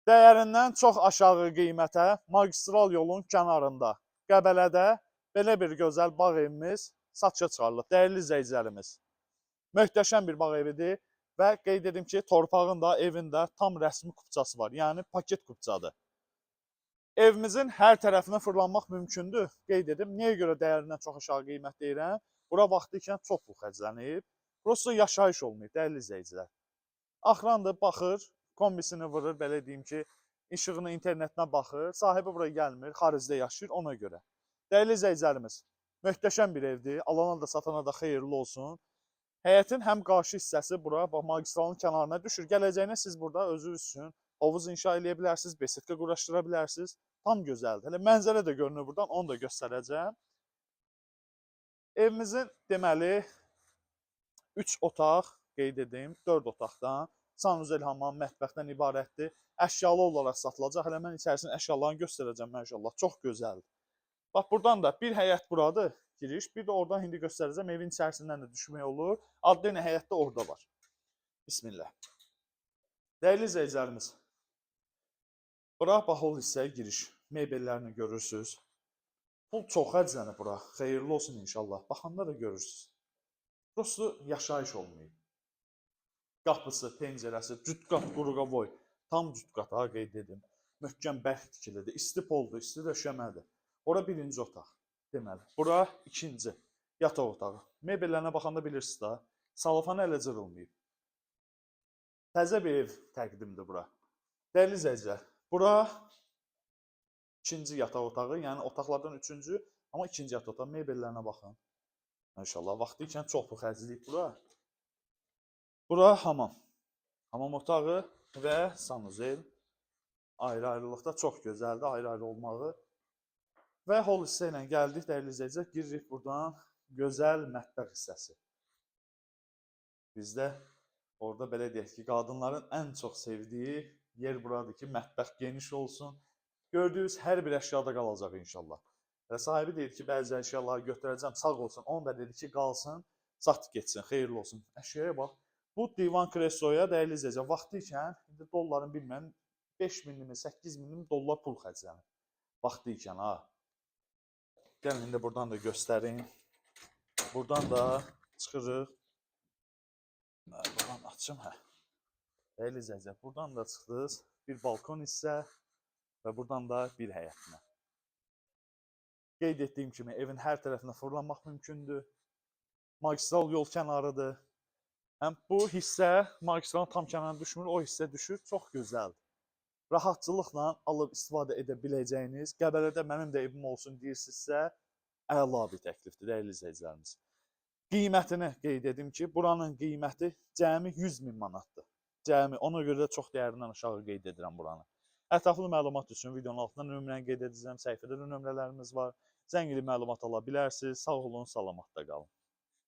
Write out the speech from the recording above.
Dəyərindən çox aşağı qiymətə magistral yolun kənarında Qəbələdə belə bir gözəl bağ evimiz satışa çıxarılıb. Dəyərli izləyicilərimiz, möhtəşəm bir bağ evidir və qeyd edim ki, torpağın da, evin də tam rəsmi kupçası var. Yəni paket kupçadır. Evimizin hər tərəfinə fırlanmaq mümkündür. Qeyd edim, niyə görə dəyərindən çox aşağı qiymət deyirəm? Bura vaxtı ikən çox pul xərclənib. Burası yaşayış olmayıb, dəyərli izləyicilər. Axırandır, baxır, kombisini vurur, belə deyim ki, işığını, internetinə baxır, sahibi buraya gəlmir, xaricdə yaşayır, ona görə. Dəyərli izləyicilərimiz, möhtəşəm bir evdir, alana da satana da xeyirli olsun. Həyətin həm qarşı hissəsi bura, bax, magistralın kənarına düşür. Gələcəyinə siz burada özünüz üçün hovuz inşa edə bilərsiniz, besetka quraşdıra bilərsiniz. Tam gözəldir. Hələ mənzərə də görünür buradan, onu da göstərəcəm. Evimizin deməli 3 otaq, qeyd edim, 4 otaqdan, sanuzel, hamam, mətbəxdən ibarətdir. Əşyalı olaraq satılacaq. Hələ mən içərisinin əşyalarını göstərəcəm, maşallah. Çox gözəldir. Bax, buradan da bir həyət buradır, giriş. Bir də oradan indi göstərəcəm. Evin içərisindən də düşmək olur. Adlı ilə həyət də orada var. Bismillah. Dəyərli izləyicilərimiz, bura baxol hissəyə giriş. Mebellərini görürsünüz. Pul çox xərclənib bura. Xeyirli olsun inşallah. Baxanda da görürsünüz. Burası yaşayış olmayıb. Qapısı, pəncərəsi, cütqat, quruqavoy. Tam cütqat, ha, qeyd edim. Möhkəm bərk tikilidir. İsti poldur, isti döşəmədir. Ora birinci otaq. Deməli, bura ikinci yataq otağı. Mebellərinə baxanda bilirsiniz da, salafan hələ cırılmayıb. Təzə bir ev təqdimdir bura. Dəyərli izləyicilər, bura ikinci yataq otağı, yəni otaqlardan üçüncü, amma ikinci yataq otağı. Mebellərinə baxın. İnşallah, vaxtı ikən çox pul xərcləyib bura. Bura hamam. Hamam otağı və sanuzel. Ayrı-ayrılıqda çox gözəldir, ayrı-ayrı olmağı. Və hol hissə ilə gəldik, dəyərli izləyicilər, giririk buradan gözəl mətbəx hissəsi. Bizdə orada belə deyək ki, qadınların ən çox sevdiyi yer buradır ki, mətbəx geniş olsun. Gördüyünüz hər bir əşyada qalacaq inşallah. Və sahibi deyir ki, bəzi əşyaları götürəcəm, sağ olsun. Onu da dedi ki, qalsın, sat getsin, xeyirli olsun. Əşyaya bax. Bu divan kresloya, dəyərli izləyicilər, vaxtı ikən, indi dolların bilməm, 5 minimi, 8 minimi dollar pul xərclənir. Vaxtı ikən, ha. Gəlin, indi buradan da göstərim. Buradan da çıxırıq. Buradan açım, hə. Dəyərli izləyicilər, buradan da çıxdınız. Bir balkon hissə və buradan da bir həyətinə. Qeyd etdiyim kimi, evin hər tərəfinə fırlanmaq mümkündür. Magistral yol kənarıdır. Həm bu hissə magistralın tam kənarına düşmür, o hissə düşür. Çox gözəldir. Rahatçılıqla alıb istifadə edə biləcəyiniz, Qəbələdə mənim də evim olsun deyirsinizsə, əla bir təklifdir, dəyərli izləyicilərimiz. Qiymətini qeyd edim ki, buranın qiyməti cəmi 100 min manatdır. Cəmi, ona görə də çox dəyərindən aşağı qeyd edirəm buranı. Ətraflı məlumat üçün videonun altında nömrəni qeyd edəcəm, səhifədə də nömrələrimiz var. Zəng edib məlumat ala bilərsiniz. Sağ olun, salamatda qalın.